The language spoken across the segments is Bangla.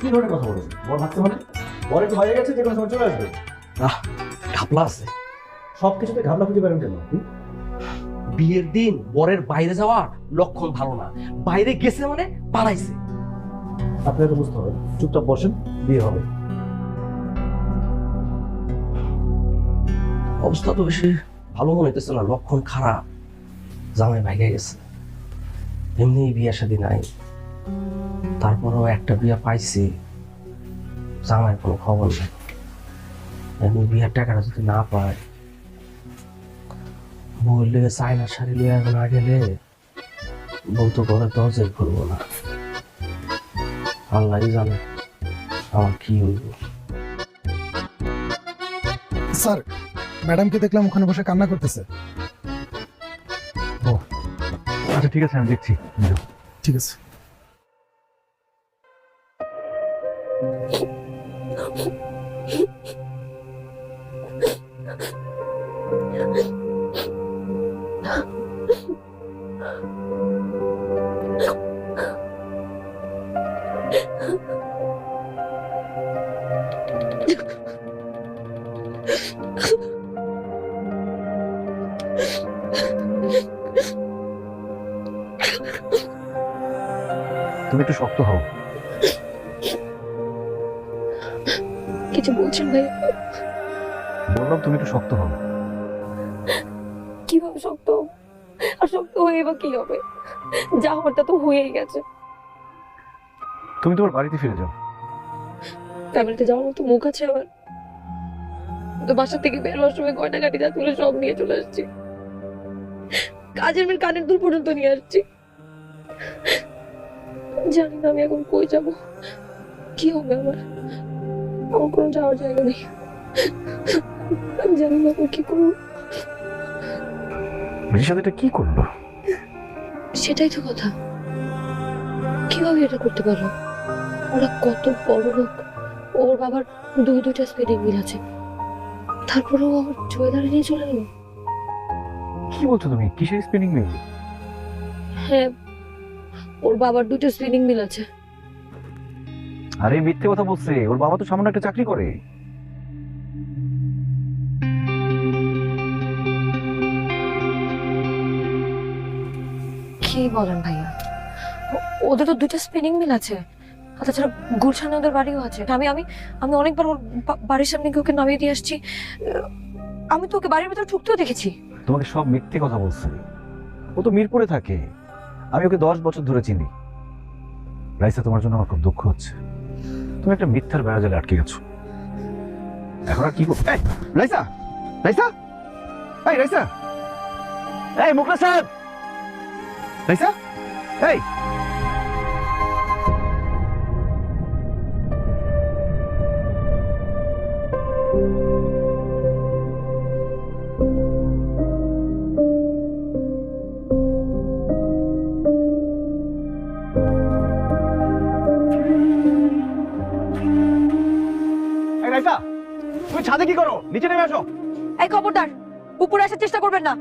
কি ধরনের কথা বলেছে? বর ভাগছে মানে? বর একটু বাইরে গেছে, যে কোনো সময় চলে আসবে। ঘাপলা আছে। সবকিছুতে ঘাবলা খুঁজে পারেন কেন? বিয়ের দিন বরের বাইরে যাওয়ার লক্ষণ ভালো না, বাইরে গেছে মানে পালাইছে। আপনাকে বুঝতে হবে, চুপচাপ বসেন, বিয়ে হবে। অবস্থা তো বেশি ভালো মনে হইতেছে না, লক্ষণ খারাপ। জামাই ভাইগে গেছে, এমনি বিয়ে শাদী নাই, তারপরও একটা বিয়ে পাইছি, জামাই কোনো খবর নেই। এমনি বিয়ের টাকাটা যদি না পায়, বললে চাইনা শাড়ি লিয়ে এখন না গেলে বউ তো ঘরে দরজাই খুলবো না। আল্লাহই জানে আমার কি হইব। স্যার, ম্যাডামকে দেখলাম ওখানে বসে কান্না করতেছে। ও আচ্ছা, ঠিক আছে, আমি দেখছি। ঠিক আছে। তুমি একটু শক্ত হও। কিছু বলছেন ভাই? বললাম তুমি একটু শক্ত হও। কিভাবে শক্ত? আর শক্ত হয়ে বা কি হবে? যা হওয়ার তা তো হয়েই গেছে। তুমি তোমার বাড়িতে ফিরে যাও। ফ্যামিলিতে যাওয়ার মতো মুখ আছে আবার? তো বাসা থেকে বের হওয়ার সময় গয়নাগাটি যা তুলে সব নিয়ে চলে আসছি, কাজের মেয়ের কানের দুল পর্যন্ত নিয়ে আসছি। জানি না আমি এখন কই যাব, কি হবে আমার। আমার কোনো যাওয়ার জায়গা নেই, আমি জানি না এখন কি করবো। মেয়ের সাথে এটা কি করলো? সেটাই তো কথা, কিভাবে এটা করতে পারলো? ওরা কত বড় লোক, ওর বাবার দুইটা স্পিনিং মিল আছে, তারপরেও আবার জুয়েলারি নিয়ে চলে গেল। কি বলছো তুমি? কিসের স্পিনিং মিল? হ্যাঁ, ওর বাবার দুটো স্পিনিং মিল আছে। আরে মিথ্যে কথা বলছে, ওর বাবা তো সামান্য একটা চাকরি করে। কি বলেন ভাইয়া? ওদের তো দুটো স্পিনিং মিল আছে, আর তাছাড়া গুলশানে ওদের বাড়িও আছে। আমি আমি আমি অনেকবার ওর বাড়ির সামনে গিয়ে ওকে নামিয়ে দিয়ে আসছি। আমি তো ওকে বাড়ির ভিতরে ঢুকতেও দেখেছি। তোমাকে সব মিথ্যে কথা বলছে। ও তো মিরপুরে থাকে, আমি ওকে 10 বছর ধরে চিনি। রাইসা, তোমার জন্য আমার খুব দুঃখ হচ্ছে। তুমি একটা মিথ্যার বেড়াজালে আটকে গেছো। এখন আর কি করবে? রাইসা, রাইসা, এই রাইসা, এই মুখলা সাহেব, রাইসা, এই রাইসা, তুমি ছাদে কি করো? নিচে নেমে আসো। এই খবরদার, উপরে আসার চেষ্টা করবেন না।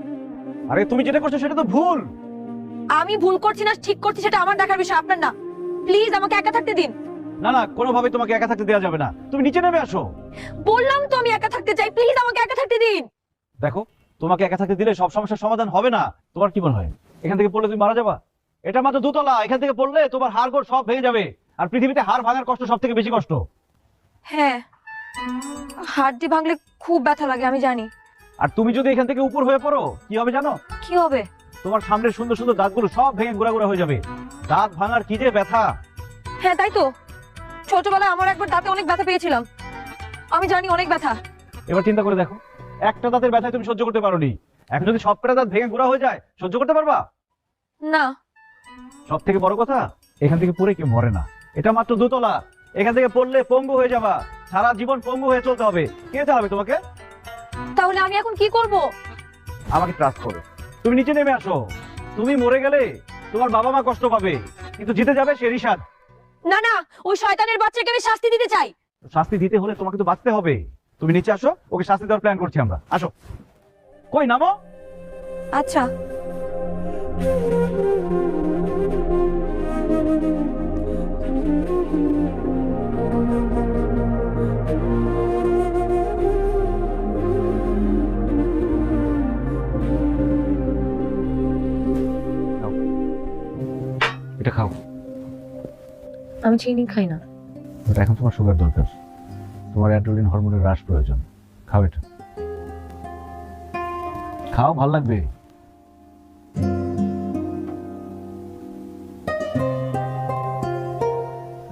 আরে তুমি যেটা করছো সেটা তো ভুল। আমি ভুল করছি না ঠিক করছি সেটা আমার দেখার বিষয়, আপনার না। প্লিজ আমাকে একা থাকতে দিন। না না, কোনোভাবে তোমাকে একা থাকতে দেওয়া যাবে না। তুমি নিচে নেমে আসো। বললাম তো আমি একা থাকতে চাই, প্লিজ আমাকে একা থাকতে দিন। দেখো, তোমাকে একা থাকতে দিলে সব সমস্যার সমাধান হবে না। তোমার কি মনে হয় এখান থেকে পড়লে তুমি মারা যাবা? এটা মাত্র 2 তলা, এখান থেকে পড়লে তোমার হাড় গোড় সব ভেঙে যাবে। আর পৃথিবীতে হাড় ভাঙার কষ্ট সব থেকে বেশি কষ্ট। হ্যাঁ, হাড়টি ভাঙলে খুব ব্যথা লাগে, আমি জানি। আর তুমি যদি এখান থেকে উপর হয়ে পড়ো, কি হবে জানো? কি হবে? তোমার সামনের সুন্দর সুন্দর দাঁতগুলো সব ভেঙে গুঁড়া গুঁড়া হয়ে যাবে। দাঁত ভাঙার কি যে ব্যথা! হ্যাঁ তাই তো, ছোটবেলায় আমার একবার দাঁতে অনেক ব্যথা পেয়েছিলাম, আমি জানি অনেক ব্যথা। এবার চিন্তা করে দেখো, একটা দাঁতের ব্যথায় তুমি সহ্য করতে পারোনি, এখন যদি সবকটা দাঁত ভেঙে গুঁড়া হয়ে যায়, সহ্য করতে পারবা? না। সব থেকে বড় কথা, এখান থেকে পড়ে কেউ মরে না। এটা মাত্র 2 তলা, এখান থেকে পড়লে পঙ্গু হয়ে যাবা। সারা জীবন পঙ্গু হয়ে চলতে হবে। কে চালাবে তোমাকে? তাহলে আমি এখন কি করব? আমাকে ট্রাস্ট করো, তুমি নিচে নেমে আসো। তুমি মরে গেলে তোমার বাবা মা কষ্ট পাবে, কিন্তু জিতে যাবে সে রিশাদ। না না, ওই শয়তানের বাচ্চাকে আমি শাস্তি দিতে চাই। শাস্তি দিতে হলে তোমাকে তো বাঁচতে হবে। তুমি নিচে আসো, ওকে শাস্তি দেওয়ার প্ল্যান করছি আমরা। আসো। কই নামো। আচ্ছা। আমি চিনি খাই না। বাট এখন তোমার সুগার দরকার, তোমার অ্যাড্রিনালিন হরমোনের হ্রাস প্রয়োজন। খাও এটা, খাও, ভালো লাগবে।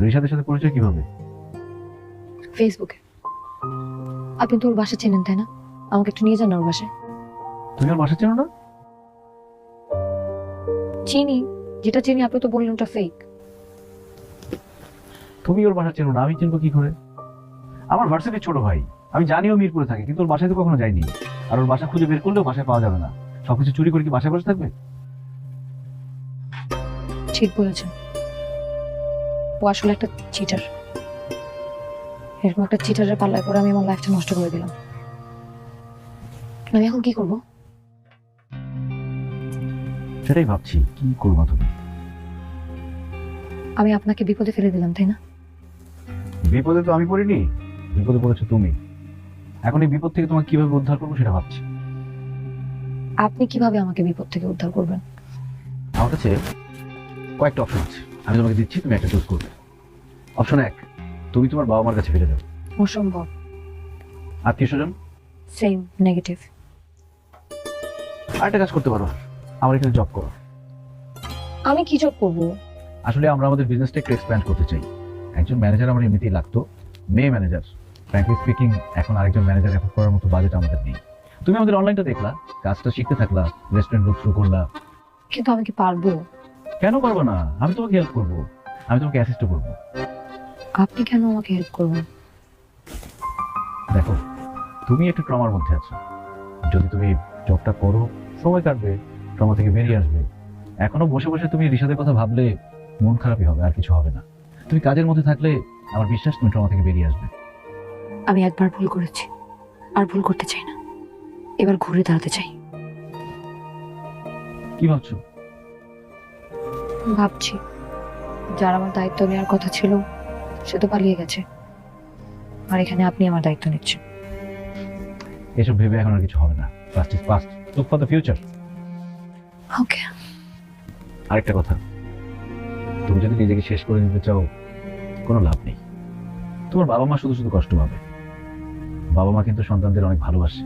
রিশাদের সাথে পরিচয় কিভাবে? ফেসবুকে। আপনি তো ওর বাসা চেনেন তাই না? আমাকে একটু নিয়ে যান না ওর বাসায়। তুমি ওর বাসা চেনো না? চিনি, যেটা চিনি আপনি তো বললেন ওটা ফেক। তুমি ওর বাসা চেনো না, আমি চিনবো কি করে? আমার ভার্সিটির ছোট ভাই, আমি জানিও মিরপুরে থাকে, কিন্তু ওর বাসায় তো কখনো যাইনি। আর ওর বাসা খুঁজে বের করলেও বাসায় পাওয়া যাবে না। সবকিছু চুরি করে কি বাসায় বসে থাকবে? ঠিক বলেছেন, ও আসলে একটা চিটার। এরকম একটা চিটারের পাল্লায় পরে আমি আমার লাইফটা নষ্ট করে দিলাম। আমি এখন কি করব? সেটাই ভাবছি, কি করবো তুমি? আমি আপনাকে বিপদে ফেলে দিলাম তাই না? বিপদে তো আমি পড়িনি, বিপদে পড়েছো তুমি। এখন এই বিপদ থেকে তোমাকে কিভাবে উদ্ধার করবো সেটা ভাবছি। আপনি কিভাবে আমাকে বিপদ থেকে উদ্ধার করবেন? আমার কাছে কয়েকটা অপশন আছে, আমি তোমাকে দিচ্ছি, তুমি একটা চুজ করবে। অপশন 1, তুমি তোমার বাবা মার কাছে ফিরে যাও। অসম্ভব। আত্মীয় স্বজন? Same negative. আরেকটা কাজ করতে পারো, আমার এখানে জব করো। আমি কি জব করবো? আসলে আমরা আমাদের বিজনেসটা একটু এক্সপ্যান্ড করতে চাই। একজন ম্যানেজার আমার এমনিতেই লাগতো, মেয়ে ম্যানেজার। ফ্র্যাঙ্কলি স্পিকিং, এখন আরেকজন ম্যানেজার অ্যাফোর্ড করার মতো বাজেট আমাদের নেই। তুমি আমাদের অনলাইনটা দেখলা, কাজটা শিখতে থাকলা, রেস্টুরেন্ট বুক শুরু করলা। কিন্তু আমি কি পারবো? কেন পারবো না? আমি তোমাকে হেল্প করবো, আমি তোমাকে অ্যাসিস্ট করবো। আপনি কেন আমাকে হেল্প করবেন? দেখো, তুমি একটা ট্রমার মধ্যে আছো। যদি তুমি জবটা করো, সময় কাটবে, ট্রমা থেকে বেরিয়ে আসবে। এখনো বসে বসে তুমি রিশাদের কথা ভাবলে মন খারাপই হবে, আর কিছু হবে না। তুমি কাজের মধ্যে থাকলে আমার বিশ্বাস তুমি ট্রমা থেকে বেরিয়ে আসবে। আমি একবার ভুল করেছি, আর ভুল করতে চাই না। এবার ঘুরে দাঁড়াতে চাই। কি ভাবছো? ভাবছি, যার আমার দায়িত্ব নেওয়ার কথা ছিল সে তো পালিয়ে গেছে, আর এখানে আপনি আমার দায়িত্ব নিচ্ছেন। এসব ভেবে এখন আর কিছু হবে না। Past is past, look for the future. Okay. আরেকটা কথা, তুমি যদি নিজেকে শেষ করে নিতে চাও, কোনো লাভ নেই। তোমার বাবা মা শুধু শুধু কষ্ট পাবে। বাবা মা কিন্তু সন্তানদের অনেক ভালোবাসে।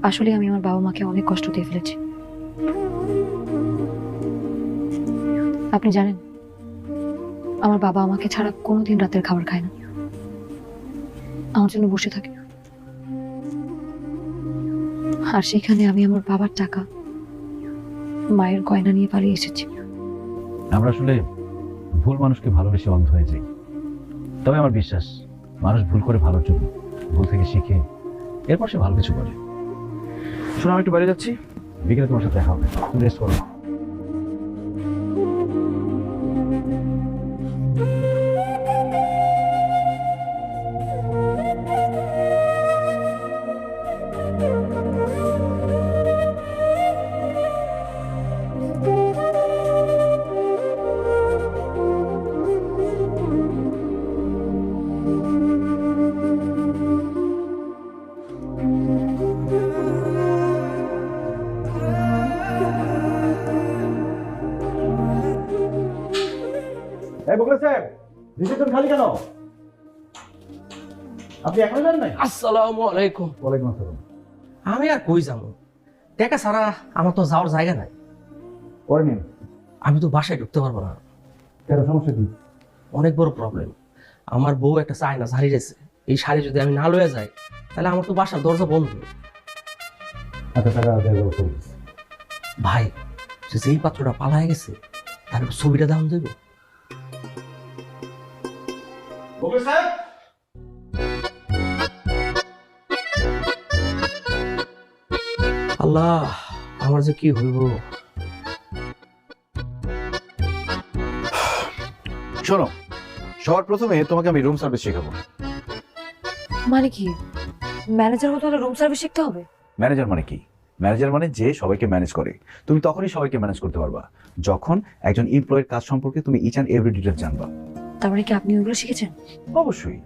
আসলে আমি আমার বাবা মাকে অনেক কষ্ট দিয়ে ফেলেছি। আপনি জানেন, আমার বাবা আমাকে ছাড়া কোনোদিন রাতের খাবার খায় না, আমার জন্য বসে থাকে। আর সেখানে আমি আমার বাবার টাকা, মায়ের গয়না নিয়ে পালিয়ে এসেছি। আমরা আসলে ভুল মানুষকে ভালোবেসে অন্ধ হয়ে যাই। তবে আমার বিশ্বাস, মানুষ ভুল করে ভালোর জন্য, ভুল থেকে শিখে এরপর সে ভালো কিছু করে। শোনো, আমি একটু বাইরে যাচ্ছি, বিকেলে তোমার সাথে দেখা হবে। তুমি রেস্ট করো। এই বকলে সাহেব, রিসেপশন খালি কেন? আপনি এখনো যান নাই? আসসালামু আলাইকুম। ওয়ালাইকুম আসসালাম। আমি আর কই যাবো? টাকা ছাড়া আমার তো যাওয়ার জায়গা নাই। পরে নিন। আমি তো বাসায় ঢুকতে পারবো না। কেন, সমস্যা কি? অনেক বড় প্রবলেম। আমার বউ একটা চায়না শাড়ি রয়েছে, এই শাড়ি যদি আমি না লয়ে যাই তাহলে আমার তো বাসার দরজা বন্ধ। আচ্ছা, টাকা ব্যবস্থা করছি। ভাই, সে যেই পাত্রটা পালায় গেছে তার ছবিটা দাম দেব। বকলে সাহেব, আল্লাহ, আমার যে কি হইব। শোনো, সবার প্রথমে তোমাকে আমি রুম সার্ভিস শেখাবো। মানে কি, ম্যানেজার হতে হলে রুম সার্ভিস শিখতে হবে? ম্যানেজার মানে কি? ম্যানেজার মানে যে সবাইকে ম্যানেজ করে। তুমি তখনই সবাইকে ম্যানেজ করতে পারবা যখন একজন এমপ্লয়ের কাজ সম্পর্কে তুমি ইচ অ্যান্ড এভরি ডিটেল জানবা। তার মানে কি আপনি ওগুলো শিখেছেন? অবশ্যই।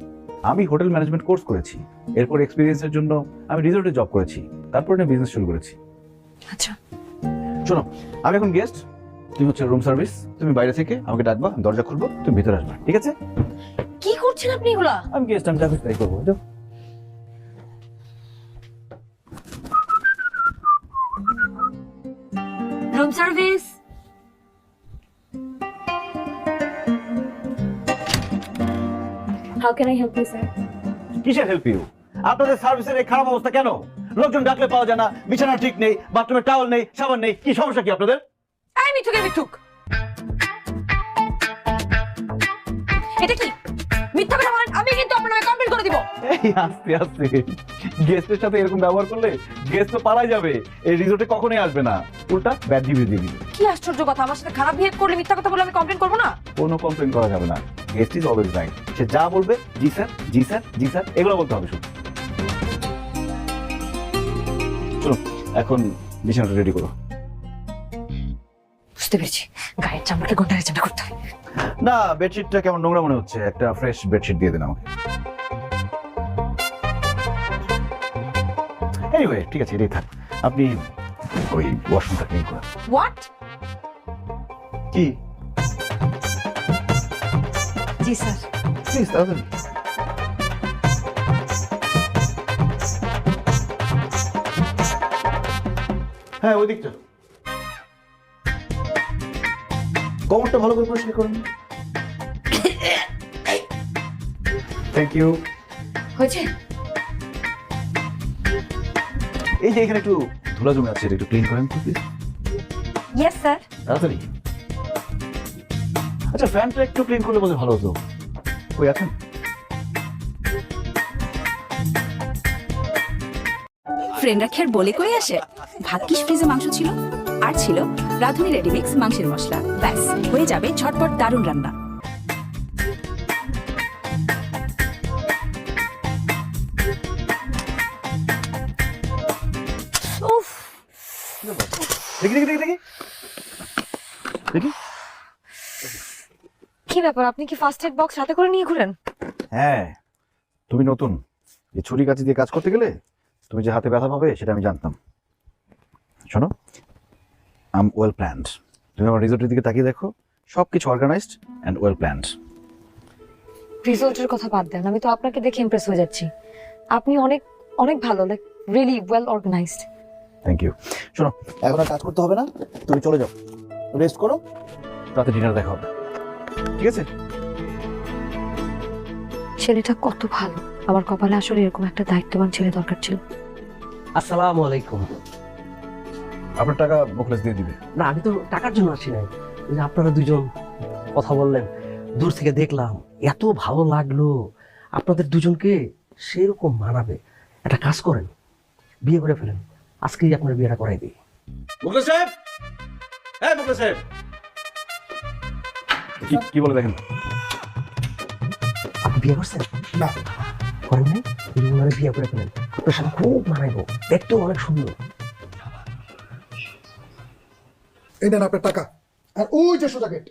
আমি হোটেল ম্যানেজমেন্ট কোর্স করেছি, এরপর এক্সপিরিয়েন্সের জন্য আমি রিসোর্টে জব করেছি, তারপর বিজনেস শুরু করেছি। আচ্ছা। শোনো, আমি এখন গেস্ট, তুমি হচ্ছে রুম সার্ভিস, তুমি বাইরে থেকে আমাকে ডাকবা, আমি দরজা খুলবো, তুমি ভিতরে আসবা, ঠিক আছে? কি করছেন আপনি এগুলা? আমি গেস্ট, আমি যা খুশি তাই করবো। যাও। Room service. How can I help you sir? কিসের হেল্প ইউ? আপনাদের সার্ভিসের এই খারাপ অবস্থা কেন? লোকজন ডাকলে পাওয়া যায় না, বিছানা ঠিক নেই, বাথরুমে টাওয়াল নেই, সাবান নেই, কি সমস্যা কি আপনাদের? এই মিথুক। এটা কি মিথ্যা কথা বলেন? আমি কিন্তু আপনার নামে কমপ্লেইন করে দিব। এই আস্তে আস্তে, গেস্টের সাথে এরকম ব্যবহার করলে গেস্ট তো পালাই যাবে, এই রিসোর্টে কখনোই আসবে না, উল্টা ব্যাড রিভিউ দিয়ে দিবে। কি আশ্চর্য কথা, আমার সাথে খারাপ বিহেভ করলে মিথ্যা কথা বলে আমি কমপ্লেইন করব না? কোনো কমপ্লেন করা যাবে না, গেস্ট ইজ অলওয়েজ রাইট। সে যা বলবে জি স্যার, জি স্যার, জি স্যার এগুলো বলতে হবে শুধু। চলো এখন বিছানাটা রেডি করো। বুঝতে পেরেছি, গায়ের চামড়াকে ঘন্টা রেচাটা করতে হবে। না, বেডশিটটা কেমন নোংরা মনে হচ্ছে, একটা ফ্রেশ বেডশিট দিয়ে দেন আমাকে। এনিওয়ে ঠিক আছে, এটাই থাক। আপনি ওই ওয়াশরুমটা ক্লিন করেন। হোয়াট? কি? জি স্যার। প্লিজ তাড়াতাড়ি। হ্যাঁ ওই দিকটা কোমরটা ভালো করে পরিষ্কার করুন। Thank you. হয়েছে? এই যে এখানে একটু ধুলা জমে আছে, এটা একটু ক্লিন করেন তো প্লিজ। Yes sir. তাড়াতাড়ি। আচ্ছা ফ্যানটা একটু ক্লিন করলে বলে ভালো হতো। ওই আছেন? ফ্রেন্ডরা খেয়ার বলে কই আসে? ভাগ্যিস ফ্রিজে মাংস ছিল, আর ছিল রাঁধুনি রেডিমিক্স মাংসের মশলা। ব্যাস হয়ে যাবে ঝটপট দারুণ রান্না। উফ, দেখি দেখি দেখি দেখি দেখি। কি ব্যাপার, আপনি কি ফার্স্ট এড বক্স হাতে করে নিয়ে ঘুরেন? হ্যাঁ, তুমি নতুন, এই ছুরি কাঁচি দিয়ে কাজ করতে গেলে তুমি যে হাতে ব্যথা পাবে সেটা আমি জানতাম। শোনো, আম ওয়েল প্ল্যান্ড। তুমি আমার রিসোর্টের দিকে তাকিয়ে দেখো, সবকিছু অর্গানাইজড অ্যান্ড ওয়েল প্ল্যান্ড। রিজল্টের কথা বাদ দেন, আমি তো আপনাকে দেখে ইমপ্রেস হয়ে যাচ্ছি। আপনি অনেক অনেক ভালো, like really well organised. Thank you. শোনো, এখন আর কাজ করতে হবে না, তুমি চলে যাও, রেস্ট করো, রাতে ডিনার দেখা হবে, ঠিক আছে? ছেলেটা কত ভালো, আমার কপালে আসলে এরকম একটা দায়িত্ববান ছেলে দরকার ছিল। আসসালামু আলাইকুম। আপনার টাকা বোকলেস দিয়ে দিবে। না, আমি তো টাকার জন্য আসি নাই। ওই যে আপনারা দুজন কথা বললেন, দূর থেকে দেখলাম, এত ভালো লাগলো। আপনাদের দুজনকে সেরকম মানাবে। একটা কাজ করেন, বিয়ে করে ফেলেন। আজকেই আপনার বিয়েটা করাই দিই। মুখলেস সাহেব, হ্যাঁ মুখলেস সাহেব, কি বলে দেখেন। আপনি বিয়ে করছেন? না। করেন নাই? ওনারে বিয়ে করে ফেলেন, আপনার সাথে খুব মানাইব, দেখতেও অনেক সুন্দর। এই নেন আপনার টাকা, আর ওই যে সোজা গেট।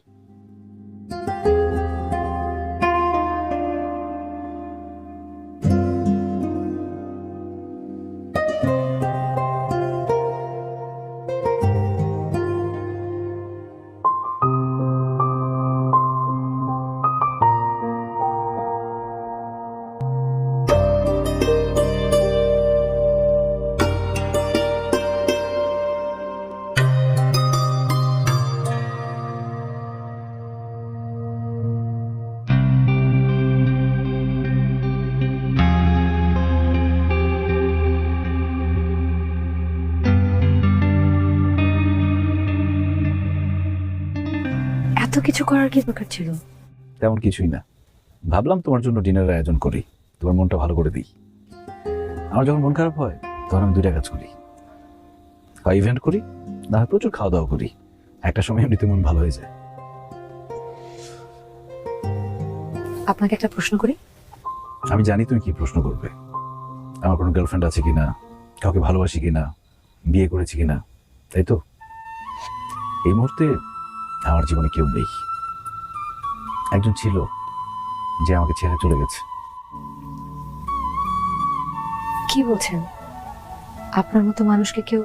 এত কিছু করার কি দরকার ছিল? তেমন কিছুই না, ভাবলাম তোমার জন্য ডিনারের আয়োজন করি, তোমার মনটা ভালো করে দিই। আমার যখন মন খারাপ হয় তখন আমি দুইটা কাজ করি, হয় ইভেন্ট করি, না হয় প্রচুর খাওয়া দাওয়া করি। একটা সময় এমনিতে মন ভালো হয়ে যায়। আপনাকে একটা প্রশ্ন করি। আমি জানি তুমি কি প্রশ্ন করবে, আমার কোনো গার্লফ্রেন্ড আছে কিনা, কাউকে ভালোবাসি কিনা, বিয়ে করেছি কিনা, তাই তো? এই মুহূর্তে আমার জীবনে কেউ নেই। একজন ছিল যে আমাকে ছেড়ে চলে গেছে। কি বলছেন? আপনার মতো মানুষকে কেউ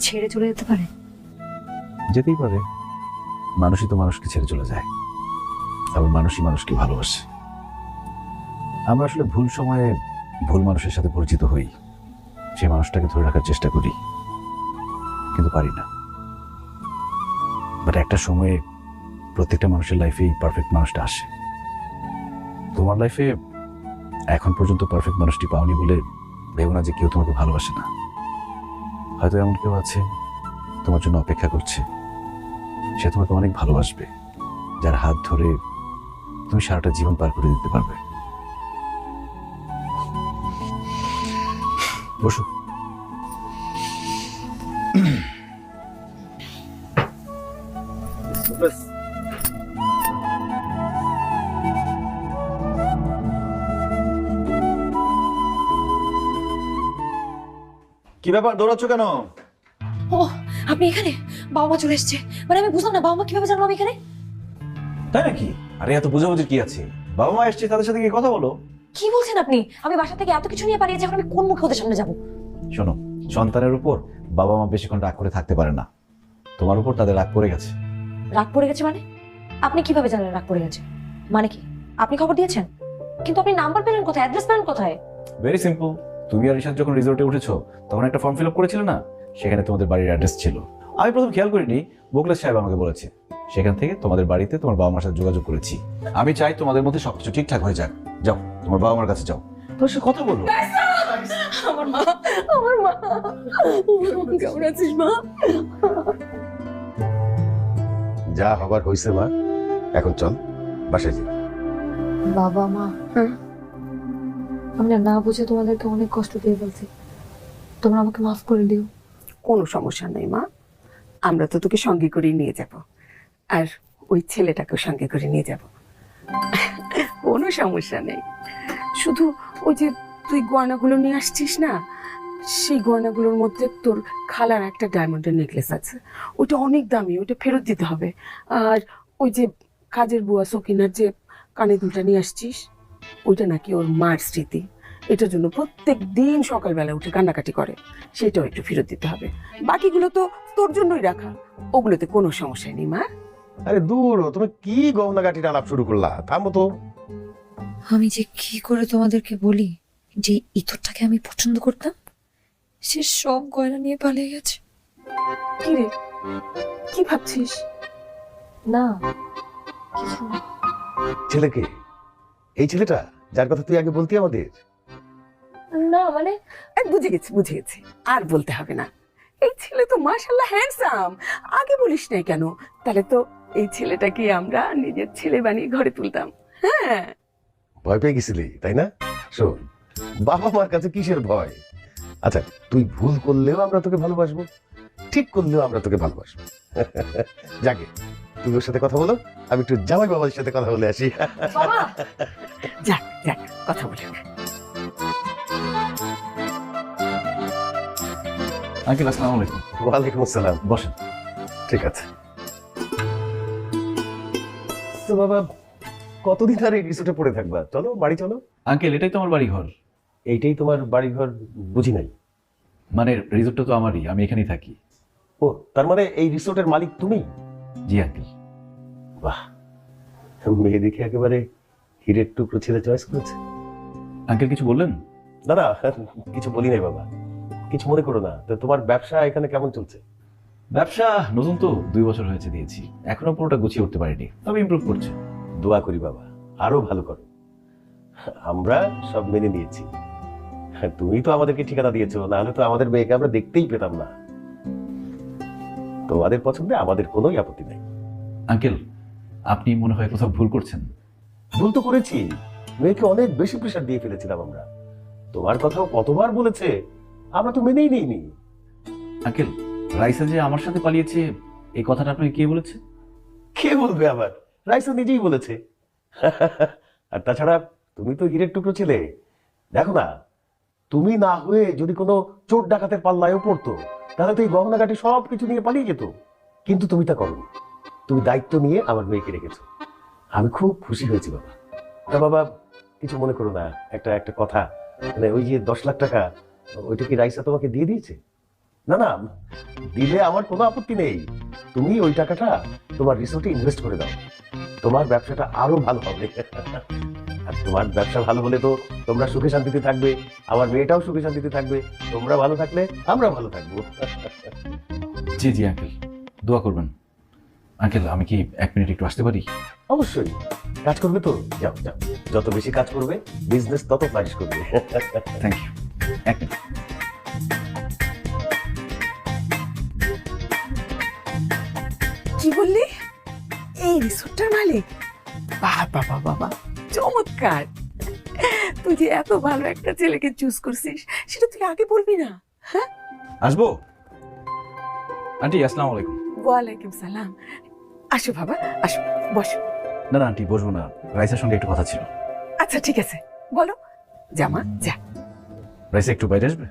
ছেড়ে চলে যেতে পারে? যেতেই পারে, মানুষই তো মানুষকে ছেড়ে চলে যায়, আবার মানুষই মানুষকে ভালোবাসে। আমরা আসলে ভুল সময়ে ভুল মানুষের সাথে পরিচিত হই, সেই মানুষটাকে ধরে রাখার চেষ্টা করি, কিন্তু পারি না। বাট একটা সময়ে প্রত্যেকটা মানুষের লাইফে পারফেক্ট মানুষটা আসে। তোমার লাইফে এখন পর্যন্ত পারফেক্ট মানুষটি পাওনি বলে ভেবো না যে কেউ তোমাকে ভালোবাসে না। হয়তো এমন কেউ আছে তোমার জন্য অপেক্ষা করছে, সে তোমাকে অনেক ভালোবাসবে, যার হাত ধরে তুমি সারাটা জীবন পার করে দিতে পারবে। বসো। কি ব্যাপার, দৌড়াচ্ছ কেন? ও আপনি এখানে? বাবা মা চলে এসছে। মানে আমি বুঝলাম না, বাবা মা কিভাবে জানলো আমি এখানে? তাই নাকি? আরে এত বোঝাবুঝির কি আছে? বাবা মা এসছে, তাদের সাথে কি কথা বলো। কি বলছেন আপনি? আমি বাসা থেকে এত কিছু নিয়ে পালিয়েছি, এখন আমি কোন মুখে ওদের সামনে যাবো? শোনো, সন্তানের উপর বাবা মা বেশিক্ষণ রাগ করে থাকতে পারে না। তোমার উপর তাদের রাগ পড়ে গেছে। রাগ পড়ে গেছে মানে? আপনি কিভাবে জানলেন রাগ পড়ে গেছে? মানে কি আপনি খবর দিয়েছেন? কিন্তু আপনি নাম্বার পেলেন কোথায়, অ্যাড্রেস পেলেন কোথায়? Very simple. তুমি আর ঋষাদ যখন রিসোর্টে উঠেছো তখন একটা ফর্ম ফিল আপ করেছিলে না, সেখানে তোমাদের বাড়ির অ্যাড্রেস ছিল। আমি প্রথম খেয়াল করিনি, মোখলেস সাহেব আমাকে বলেছে। সেখান থেকে তোমাদের বাড়িতে তোমার বাবা মার সাথে যোগাযোগ করেছি। আমি চাই তোমাদের মধ্যে সবকিছু ঠিকঠাক হয়ে যাক। যাও, তোমার বাবা মার কাছে যাও, তোর সাথে কথা বলো। আমার মা, আমার মা কেমন আছিস মা? যা হবার হয়েছে মা, এখন চল বাসায় যাই। বাবা মা, আমি না বুঝে তোমাদেরকে অনেক কষ্ট দিয়ে ফেলছি, তোমরা আমাকে মাফ করে দিও। কোনো সমস্যা নেই মা, আমরা তো তোকে সঙ্গে করে নিয়ে যাব, আর ওই ছেলেটাকেও সঙ্গে করে নিয়ে যাব, কোনো সমস্যা নেই। শুধু ওই যে তুই গয়নাগুলো নিয়ে আসছিস না, সেই গয়নাগুলোর মধ্যে তোর খালার একটা ডায়মন্ডের নেকলেস আছে, ওটা অনেক দামি, ওটা ফেরত দিতে হবে। আর ওই যে কাজের বুয়া সকিনার যে কানে দুলটা নিয়ে আসছিস, ওইটা নাকি ওর মার স্মৃতি, এটার জন্য প্রত্যেক দিন সকালবেলা উঠে কান্নাকাটি করে, সেটাও একটু ফেরত দিতে হবে। বাকিগুলো তো তোর জন্যই রাখা, ওগুলোতে কোনো সমস্যা নেই মা। আরে দূর হ, তুমি কি গহনাগাটির আলাপ শুরু করলা? থামো তো। আমি যে কি করে তোমাদেরকে বলি যে ইতরটাকে আমি পছন্দ করতাম, সে সব গয়না নিয়ে পালিয়ে গেছে। কি রে, কি ভাবছিস? না কিছু না। ছেলেকে, এই ছেলেটা যার কথা তুই আগে বলতি আমাদের? না মানে বুঝে গেছি, বুঝে গেছি, আর বলতে হবে না। এই ছেলে তো মাশাআল্লাহ হ্যান্ডসাম, আগে বলিস নাই কেন? তাহলে তো এই ছেলেটাকে আমরা নিজের ছেলে বানিয়ে ঘরে তুলতাম। হ্যাঁ, ভয় পেয়ে গেছিলি তাই না? শোন, বাবা মার কাছে কিসের ভয়? আচ্ছা, তুই ভুল করলেও আমরা তোকে ভালোবাসবো, ঠিক করলেও আমরা তোকে ভালোবাসবো। যাকে, তুমি ওর সাথে কথা বলো, আমি একটু জামাই বাবার সাথে কথা বলে আসি। বাবা, যাক যাক, কথা বলে। আঙ্কেল আসসালামু আলাইকুম। ওয়ালাইকুম আসসালাম। বসেন। ঠিক আছে। তো বাবা, কতদিন আর এই রিসোর্টে পড়ে থাকবা? চলো বাড়ি চলো। আঙ্কেল, এটাই তো আমার বাড়ি ঘর। এইটাই তোমার বাড়ি ঘর? বুঝি নাই। মানে রিসোর্টটা তো আমারই, আমি এখানেই থাকি। ও, তার মানে এই রিসোর্টের মালিক তুমি? জি আঙ্কেল। বাহ, মেয়ে দেখে একেবারে হীরের টুকরো ছেলে চয়েস করেছে। আঙ্কেল কিছু বললেন? দাদা, কিছু বলি নাই বাবা, কিছু মনে করো না। তো তোমার ব্যবসা এখানে কেমন চলছে? ব্যবসা নতুন তো, 2 বছর হয়েছে দিয়েছি, এখনো পুরোটা গুছিয়ে উঠতে পারিনি, তবে ইমপ্রুভ করছে। দোয়া করি বাবা, আরো ভালো করো। আমরা সব মেনে নিয়েছি। তুমি তো আমাদেরকে ঠিকানা দিয়েছো, নাহলে তো আমাদের মেয়েকে আমরা দেখতেই পেতাম না। তোমাদের পছন্দে আমাদের কোনোই আপত্তি নাই। আঙ্কেল, আপনি মনে হয় কোথাও ভুল করছেন। ভুল তো করেছি, মেয়েকে অনেক বেশি প্রেশার দিয়ে ফেলেছিলাম আমরা। তোমার কথাও কতবার বলেছে, আমরা তো মেনেই নিইনি। আঙ্কেল, রাইসা যে আমার সাথে পালিয়েছে, এই কথাটা আপনাকে কে বলেছে? কে বলবে আবার? রাইসা নিজেই বলেছে। আর তাছাড়া তুমি তো হীরের টুকরো ছেলে, দেখো না, তুমি না হয়ে যদি কোনো চোর ডাকাতের পাল্লায়ও পড়তো, তাহলে তো এই গহনাগাটি সব কিছু নিয়ে পালিয়ে যেত। কিন্তু তুমি তা করোনি, তুমি দায়িত্ব নিয়ে আমার মেয়েকে রেখেছো। আমি খুব খুশি হয়েছি বাবা। তা বাবা, কিছু মনে করো না, একটা কথা, মানে ওই যে 10 লাখ টাকা, ওইটা কি রাইসা তোমাকে দিয়ে দিয়েছে? না না, দিলে আমার কোনো আপত্তি নেই, তুমি ওই টাকাটা তোমার রিসোর্টে ইনভেস্ট করে দাও, তোমার ব্যবসাটা আরো ভালো হবে। আর তোমার ব্যবসা ভালো হলে তো তোমরা সুখে শান্তিতে থাকবে, আমার মেয়েটাও সুখে শান্তিতে থাকবে, তোমরা ভালো থাকলে আমরা ভালো থাকবো। জি জি আঙ্কেল, দোয়া করবেন। আঙ্কেল আমি কি 1 মিনিট একটু আসতে পারি? অবশ্যই, কাজ করবে তো, যাও যাও, যত বেশি কাজ করবে বিজনেস তত ফ্লারিশ করবে। Thank you. 1 মিনিট। কি বললি? এই রিসোর্টটার মালিক? বাবা বাবা বাবা, চমৎকার! তুই যে এত ভালো একটা ছেলেকে চুজ করছিস সেটা তুই আগে বলবি না? হ্যাঁ, আসবো? আন্টি আসসালামু আলাইকুম। ওয়ালাইকুম সালাম। আসো বাবা, আসো, বসো। না না আন্টি বসবো না, রাইসার সঙ্গে একটু কথা ছিল। আচ্ছা ঠিক আছে, বলো। জামা যা। রাইসা একটু বাইরে আসবে?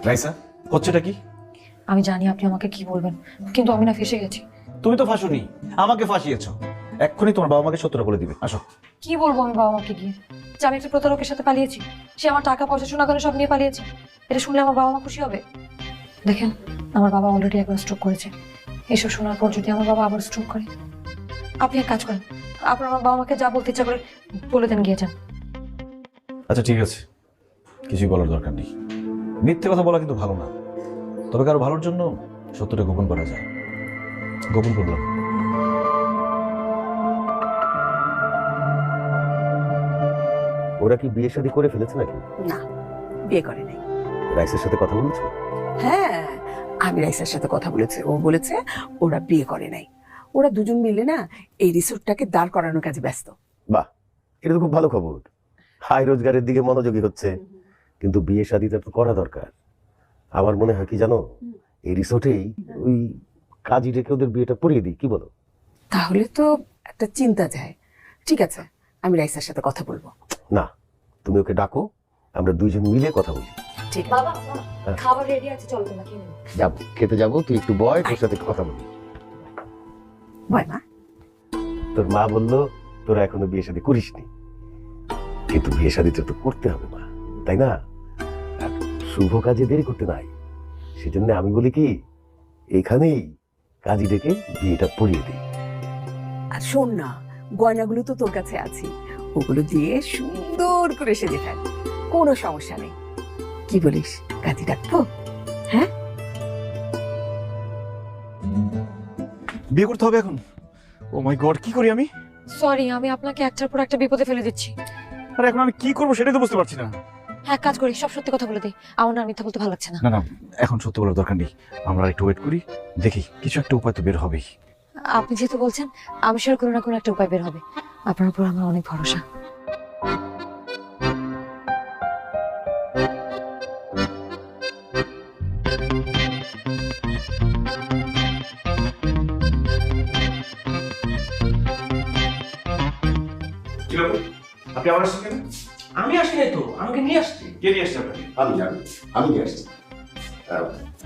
রাইসা, হচ্ছেটা কি? আমি জানি আপনি আমাকে কি বলবেন, কিন্তু আমি না ফেসে গেছি। তুমি তো ফাঁসুনি, আমাকে ফাঁসিয়েছো। এক্ষুনি তোমার বাবা মাকে সত্যটা বলে দিবে। আসো। কি বলবো আমি বাবা মাকে গিয়ে যে আমি একটা প্রতারকের সাথে পালিয়েছি, সে আমার টাকা পয়সা সোনা করে সব নিয়ে পালিয়েছে? এটা শুনলে আমার বাবা মা খুশি হবে? দেখেন, আমার বাবা অলরেডি একবার স্ট্রোক করেছে। এসব শোনার পর যদি আমার বাবা আবার স্ট্রোক করে, আপনি এক কাজ করেন, আপনার আমার বাবা মাকে যা বলতে ইচ্ছা করে বলে দেন, গিয়ে যান। আচ্ছা ঠিক আছে, কিছুই বলার দরকার নেই। মিথ্যে কথা বলা কিন্তু ভালো না, তবে কারো ভালোর জন্য সত্যটা গোপন করা যায়। গোপন করলাম। ওরা কি বিয়ে শাদী করে ফেলেছে নাকি? না, বিয়ে করে নাই। রাইসের সাথে কথা বলেছো? হ্যাঁ, আমি রাইসার সাথে কথা বলেছি, ও বলেছে ওরা বিয়ে করে নাই। ওরা দুজন মিলে না এই রিসোর্টটাকে দাঁড় করানোর কাজে ব্যস্ত। বাহ, এটা তো খুব ভালো খবর। হাই রোজগারের দিকে মনোযোগী হচ্ছে, কিন্তু বিয়ে শাদীটা তো করা দরকার। আমার মনে হয় কি জানো, এই রিসোর্টেই ওই কাজী ডেকে ওদের বিয়েটা পড়িয়ে দিই, কি বলো? তাহলে তো একটা চিন্তা যায়। ঠিক আছে, আমি রাইসার সাথে কথা বলবো। না, তুমি ওকে ডাকো, আমরা দুইজন মিলে কথা বলি। ঠিক আছে। বাবা, খাবার রেডি আছে, চলো তোমরা খেয়ে নেবে। যাবো, খেতে যাবো, তুই একটু বয়, তোর সাথে একটু কথা বলি। বয় মা। তোর মা বললো তোরা এখনো বিয়ে শাদী করিসনি, কিন্তু বিয়ে শাদীটা তো করতে হবে মা, তাই না? আর শুভ কাজে দেরি করতে নাই, সেজন্য আমি বলি কি, এখানেই কাজী ডেকে বিয়েটা পড়িয়ে দিই। আর শোন না, গয়নাগুলো তো তোর কাছে আছে, ওগুলো দিয়ে সুন্দর করে সেজে থাক, কোনো সমস্যা নেই। কি বলিস, কাজী ডাকবো? হ্যাঁ, বিয়ে করতে হবে এখন? ও মাই গড, কি করি আমি? সরি, আমি আপনাকে একটার পর একটা বিপদে ফেলে দিচ্ছি। আরে এখন আমি কি করবো সেটাই তো বুঝতে পারছি না। এক কাজ করি, সব সত্যি কথা বলে দিই, আমার না আর মিথ্যা বলতে ভালো লাগছে না। না না, এখন সত্য বলার দরকার নেই, আমরা একটু ওয়েট করি, দেখি কিছু একটা উপায় তো বের হবেই। আপনি যেহেতু বলছেন, আমি শিওর কোনো না কোনো একটা উপায় বের হবে। আপনার উপর আমার অনেক ভরসা। আপনি আমার আসছেন কেন? আমি আসি নাই তো, আমাকে নিয়ে আসছি। কে নিয়ে আসছে আপনাকে? আমি নিয়ে আসছি।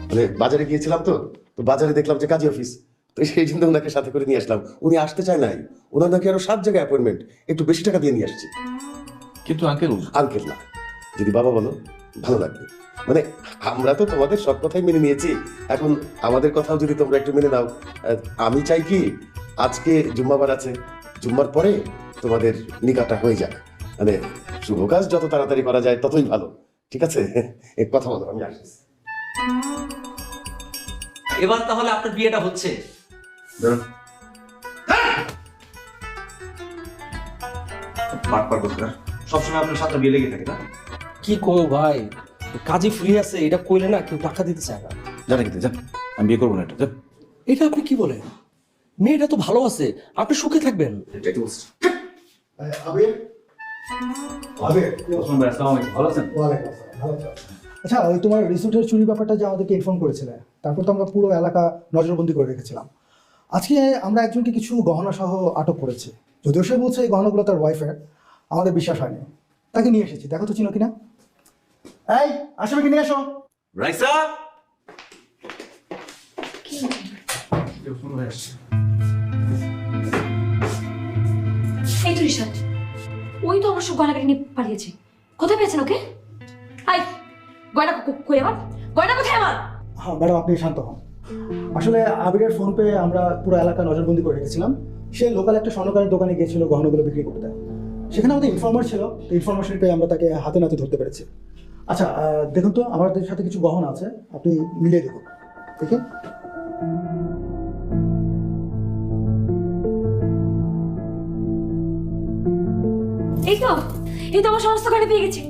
মানে বাজারে গিয়েছিলাম তো, তো বাজারে দেখলাম যে কাজী অফিস, তো সেই জন্য ওনাকে সাথে করে নিয়ে আসলাম। উনি আসতে চায় নাই, ওনার নাকি আরো 7 জায়গায় অ্যাপয়েন্টমেন্ট, একটু বেশি টাকা দিয়ে নিয়ে আসছি। কিন্তু আঙ্কেল। আঙ্কেল না, যদি বাবা বলো ভালো লাগবে। মানে আমরা তো তোমাদের সব কথাই মেনে নিয়েছি, এখন আমাদের কথাও যদি তোমরা একটু মেনে নাও। আমি চাই কি, আজকে জুম্মাবার আছে, জুম্মার পরে তোমাদের নিকাহটা হয়ে যাক। মানে শুভ কাজ যত তাড়াতাড়ি করা যায় ততই ভালো, ঠিক আছে? এক কথা বলো, আমি আসছি। এবার তাহলে আপনার বিয়েটা হচ্ছে। সবসময় আপনার সাথে বিয়ে লেগে থাকে না? কি কমো ভাই, কাজী ফ্রি আছে, এটা কইলে না কেউ টাকা দিতে চায় না। জানা কিন্তু জান, আমি বিয়ে করবো না এটা। এটা আপনি কি বলেন? মেয়েটা তো ভালো আছে, আপনি সুখে থাকবেন। ভালো আছেন? আচ্ছা, ওই তোমার রিসোর্টের চুরি ব্যাপারটা যে আমাদেরকে ইনফর্ম করেছিলে, তারপর তো আমরা পুরো এলাকা নজরবন্দি করে রেখেছিলাম। আজকে আমরা একজনকে কিছু গহনা সহ আটক করেছি। যদিও সে বলছে এই গহনাগুলো তার ওয়াইফের, আমাদের বিশ্বাস হয়নি। তাকে নিয়ে এসেছি, দেখো তো চিনো কিনা। এই আসামিকে নিয়ে এসো। রাইসা, এই তো রিশাদ, ওই তো আমার সব গয়নাগাটি নিয়ে পালিয়েছে। কোথায় পেয়েছেন ওকে? আই গয়না কই আমার? গয়না কোথায় আমার? হ্যাঁ ম্যাডাম, আপনি শান্ত হন। আসলে আবিরের ফোন পেয়ে আমরা পুরো এলাকা নজরবন্দি করে রেখেছিলাম। সে লোকাল একটা স্বর্ণকারের দোকানে গিয়েছিল গহনাগুলো বিক্রি করতে। সেখানে আমাদের ইনফরমার ছিল, ইনফরমেশন পেয়ে আমরা তাকে হাতে নাতে ধরতে পেরেছি। আচ্ছা দেখুন তো, আমাদের সাথে কিছু গহনা আছে, আপনি মিলিয়ে দেখুন। ঠিক আছে? এই তো আমার সমস্ত গয়না পেয়ে গেছি।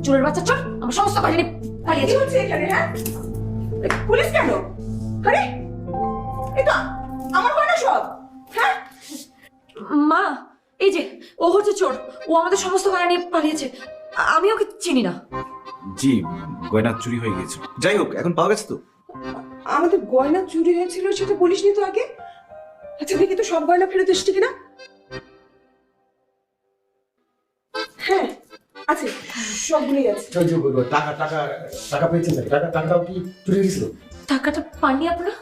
চোরের বাচ্চা চোর আমার সমস্ত গয়না নিয়ে পালিয়েছে। কি হচ্ছে এখানে? হ্যাঁ, পুলিশ কেন? আরে এই তো আমার গয়না সব। হ্যাঁ, মা, এই যে ও হচ্ছে চোর, ও আমাদের সমস্ত গয়না নিয়ে পালিয়েছে। আমি ওকে চিনি না। জি, গয়না চুরি হয়ে গেছে। যাই হোক, এখন পাওয়া গেছে তো? আমাদের গয়না চুরি হয়েছিল সেটা বলিসনি তো আগে। আচ্ছা দেখি তো সব গয়না ফেরত এসছে কিনা। হ্যাঁ আছে, সবগুলোই আছে। টাকা টাকা টাকা পেয়েছেন নাকি? টাকাটাও কি চুরি গেছিল? টাকাটা পাননি আপনারা?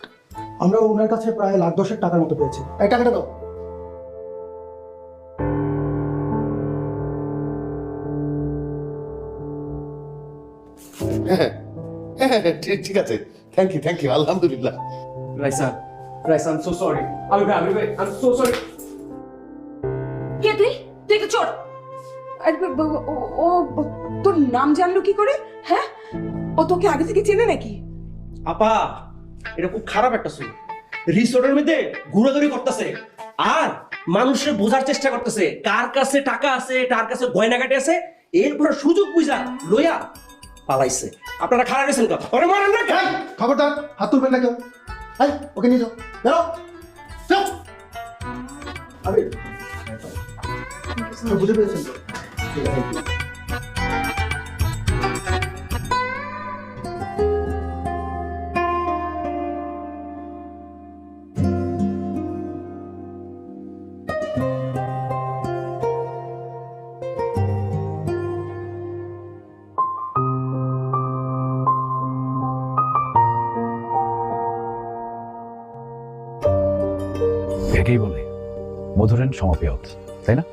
আমরা ওনার কাছে প্রায় $1,10,000 টাকার মতো পেয়েছি। এই টাকাটা দাও। হ্যাঁ হ্যাঁ, ঠিক আছে, থ্যাংক ইউ, আলহামদুলিল্লাহ। Raisa, I am so sorry. আমি ভাই, আই এম সো সরি। কে তুই? তুই একটা চোর। ও তোর নাম জানলো কি করে? হ্যাঁ, ও তোকে আগে থেকে চেনে নাকি? আপা, এটা খুব খারাপ একটা সুর। রিসোর্টের মধ্যে ঘোরাঘুরি করতেছে আর মানুষের বোঝার চেষ্টা করতেছে কার কাছে টাকা আছে, কার কাছে গয়নাগাটি আছে। এরপর সুযোগ বুঝা লইয়া পালাইছে। আপনারা খারাপ গেছেন কথা ওরে মারেন না কেন? খবরদার, হাত তুলবেন না কেউ। এই, ওকে নিয়ে যাও। বেরো, যাও। আবির, বুঝে পেরেছেন তো? ঠিক আছে, thank you। একেই বলে মধুরেন সমাপিয়ত, তাই না?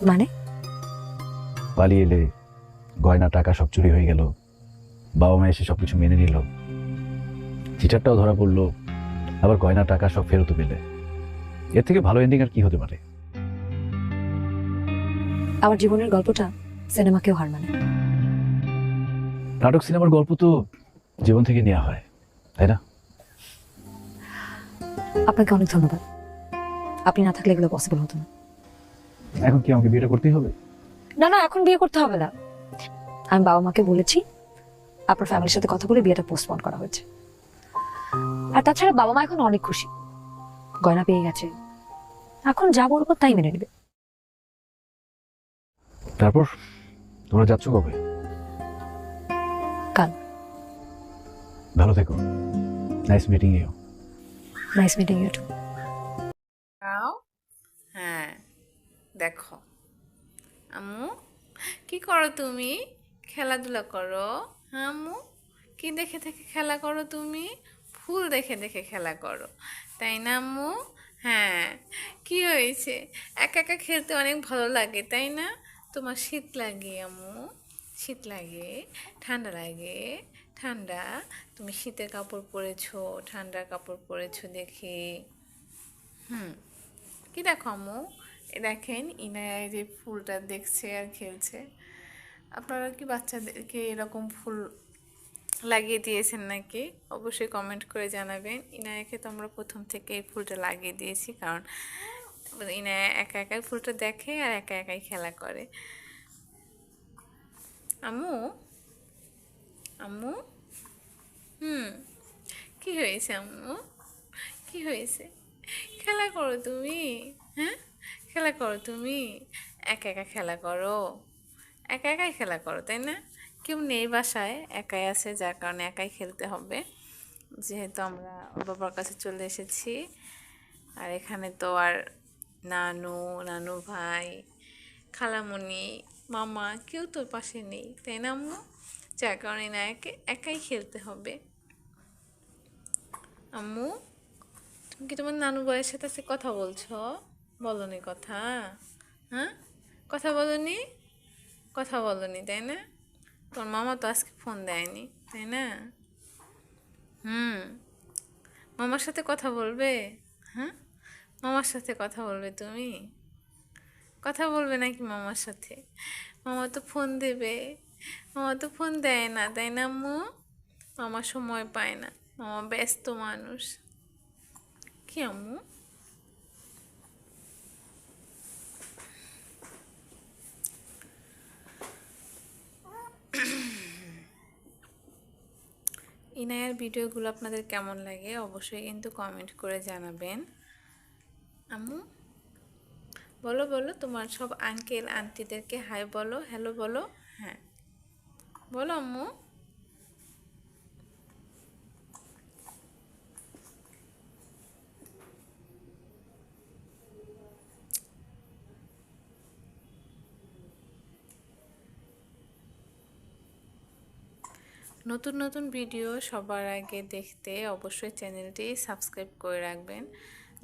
মানে পালিয়ে এলে, গয়না টাকা সব চুরি হয়ে গেল, বাবা মা এসে সবকিছু মেনে নিল, চিটারটাও ধরা পড়লো, আবার গয়না টাকা সব ফেরত পেলে। এর থেকে ভালো এন্ডিং আর কি হতে পারে? আমার জীবনের গল্পটা সিনেমাকেও হার মানে। নাটক সিনেমার গল্প তো জীবন থেকে নেওয়া হয়, তাই না? আপনাকে অনেক ধন্যবাদ। আপনি না থাকলে এগুলো পসিবল হতো না। এখন কি আমাকে বিয়েটা করতেই হবে? না না, এখন বিয়ে করতে হবে না। আমি বাবা মাকে বলেছি, আপনার ফ্যামিলির সাথে কথা বলে বিয়েটা পোস্টপোন করা হয়েছে। আর তাছাড়া বাবা মা এখন অনেক খুশি, গয়না পেয়ে গেছে। এখন যা বলবো তাই মেনে নেবে। তারপর তোমরা যাচ্ছ কবে? কাল। ভালো থেকো। Nice meeting you. Nice meeting you too. হ্যাঁ দেখো আম্মু, কি করো তুমি? খেলাধুলা করো? হ্যাঁ আম্মু, কি দেখে দেখে খেলা করো তুমি? ফুল দেখে দেখে খেলা করো, তাই না আম্মু? হ্যাঁ, কি হয়েছে? একা একা খেলতে অনেক ভালো লাগে, তাই না? তোমার শীত লাগে আম্মু? শীত লাগে? ঠান্ডা লাগে? ঠান্ডা? তুমি শীতের কাপড় পরেছো, ঠান্ডার কাপড় পরেছো দেখে। কি দেখো আম্মু, এ দেখেন ইনায় যে ফুলটা দেখছে আর খেলছে। আপনারা কি বাচ্চাদেরকে এরকম ফুল লাগিয়ে দিয়েছেন নাকি? অবশ্যই কমেন্ট করে জানাবেন। ইনায়াকে তো আমরা প্রথম থেকে এই ফুলটা লাগিয়ে দিয়েছি, কারণ ইনায়া একা একাই ফুলটা দেখে আর একা একাই খেলা করে। আম্মু, আম্মু, কি হয়েছে আম্মু? কি হয়েছে? খেলা করো তুমি, হ্যাঁ খেলা করো তুমি, একা একা খেলা করো, একা একাই খেলা করো, তাই না? কেউ নেই বাসায়, একাই আছে, যার কারণে একাই খেলতে হবে। যেহেতু আমরা ওর বাবার কাছে চলে এসেছি, আর এখানে তো আর নানু ভাই, খালামণি, মামা কেউ তো পাশে নেই, তাই না আম্মু? যার কারণে না একাই খেলতে হবে। আম্মু, তুমি কি তোমার নানু ভাইয়ের সাথে কথা বলছো? বলনি কথা? হ্যাঁ, কথা বলনি, তাই না? তোর মামা তো আজকে ফোন দেয়নি, তাই না? মামার সাথে কথা বলবে? হ্যাঁ, মামার সাথে কথা বলবে তুমি? কথা বলবে নাকি মামার সাথে? মামা তো ফোন দেবে। মামা তো ফোন দেয় না, তাই না আম্মু? মামা সময় পায় না, মামা ব্যস্ত মানুষ। কি আম্মু? ইনায়ার ভিডিওগুলো আপনাদের কেমন লাগে অবশ্যই কিন্তু কমেন্ট করে জানাবেন। আম্মু বলো বলো, তোমার সব আঙ্কেল আন্টিদেরকে হাই বলো, হ্যালো বলো। হ্যাঁ বলো আম্মু। নতুন নতুন ভিডিও সবার আগে দেখতে অবশ্যই চ্যানেলটি সাবস্ক্রাইব করে রাখবেন,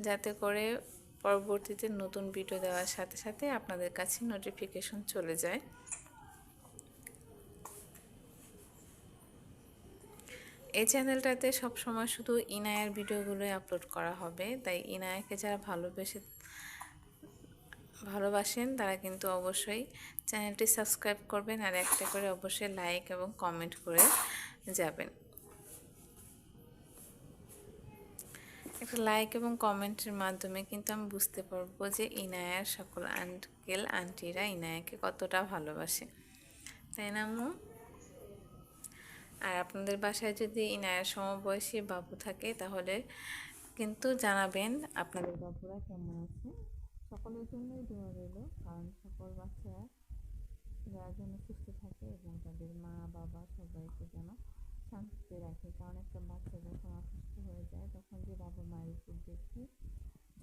যাতে করে পরবর্তীতে নতুন ভিডিও দেওয়ার সাথে সাথে আপনাদের কাছে নোটিফিকেশন চলে যায়। এই চ্যানেলটাতে সবসময় শুধু ইনায়ার ভিডিওগুলোই আপলোড করা হবে, তাই ইনায়াকে যারা ভালোবাসেন তারা কিন্তু অবশ্যই চ্যানেলটি সাবস্ক্রাইব করবেন, আর একটা করে অবশ্যই লাইক এবং কমেন্ট করে যাবেন। একটা লাইক এবং কমেন্টের মাধ্যমে কিন্তু আমি বুঝতে পারবো যে ইনায়ার সকল আঙ্কেল আন্টিরা ইনায়াকে কতটা ভালোবাসে, তাই না আম্মু? আর আপনাদের বাসায় যদি ইনায়ার সমবয়সী বাবু থাকে তাহলে কিন্তু জানাবেন আপনাদের বাবুরা কেমন আছে। সকলের জন্যই দোয়া রইল, কারণ সকল বাচ্চারা যেন সুস্থ থাকে এবং তাদের মা বাবা সবাইকে যেন শান্তিতে রাখে। কারণ একটা বাচ্চা যখন অসুস্থ হয়ে যায় তখন যে বাবা মায়ের উপর যে কি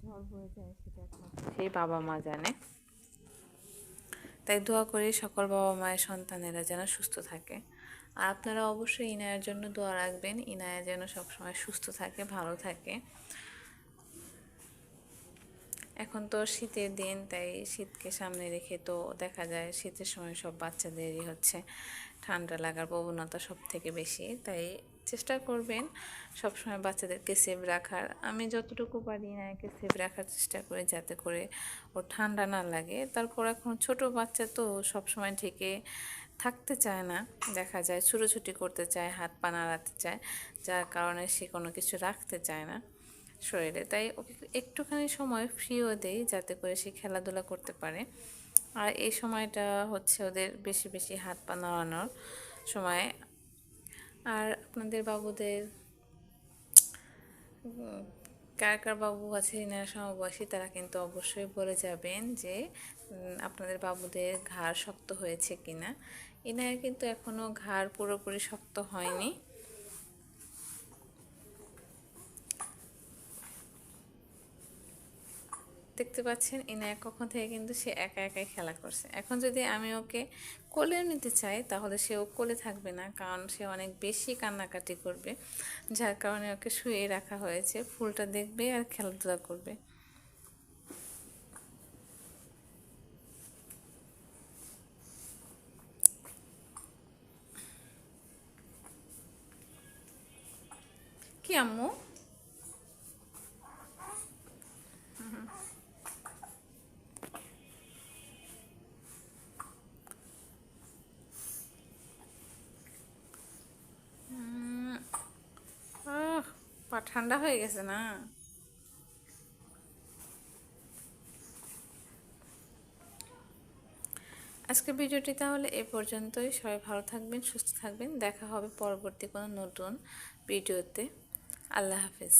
ঝড় হয়ে যায় সেটা একমাত্র সেই বাবা মা জানে। তাই দোয়া করি সকল বাবা মায়ের সন্তানেরা যেন সুস্থ থাকে। আর আপনারা অবশ্যই ইনায়ার জন্য দোয়া রাখবেন, ইনায়া যেন সবসময় সুস্থ থাকে, ভালো থাকে। এখন তো শীতের দিন, তাই শীতকে সামনে রেখে তো দেখা যায় শীতের সময় সব বাচ্চাদেরই হচ্ছে ঠান্ডা লাগার প্রবণতা সব থেকে বেশি। তাই চেষ্টা করবেন সবসময় বাচ্চাদেরকে সেভ রাখার। আমি যতটুকু পারি ইনায়াকে সেভ রাখার চেষ্টা করি যাতে করে ওর ঠান্ডা না লাগে। তারপর এখন ছোট বাচ্চা তো সবসময় ঢেকে থাকতে চায় না, দেখা যায় ছুটোছুটি করতে চায়, হাত পা নাড়াতে চায়, যার কারণে সে কোনো কিছু রাখতে চায় না শরীরে। তাই ওকে একটুখানি সময় ফ্রিও দেই যাতে করে সে খেলাধুলা করতে পারে। আর এই সময়টা হচ্ছে ওদের বেশি বেশি হাত পা নাড়ানোর সময়। আর আপনাদের বাবুদের কার কার বাবু আছে ইনার সমবয়সী তারা কিন্তু অবশ্যই বলে যাবেন যে আপনাদের বাবুদের ঘাড় শক্ত হয়েছে কিনা। ইনায়ের কিন্তু এখনো ঘাড় পুরোপুরি শক্ত হয়নি। দেখতে পাচ্ছেন ইনায়া কখন থেকে কিন্তু সে একা একাই খেলা করছে। এখন যদি আমি ওকে কোলেও নিতে চাই তাহলে সেও কোলে থাকবে না, কারণ সে অনেক বেশি কান্নাকাটি করবে, যার কারণে ওকে শুয়ে রাখা হয়েছে। ফুলটা দেখবে আর খেলাধুলা করবে। কি আম্মু? পা ঠান্ডা হয়ে গেছে না? আজকের ভিডিওটি তাহলে এ পর্যন্তই। সবাই ভালো থাকবেন, সুস্থ থাকবেন। দেখা হবে পরবর্তী কোনো নতুন ভিডিওতে। আল্লাহ হাফেজ।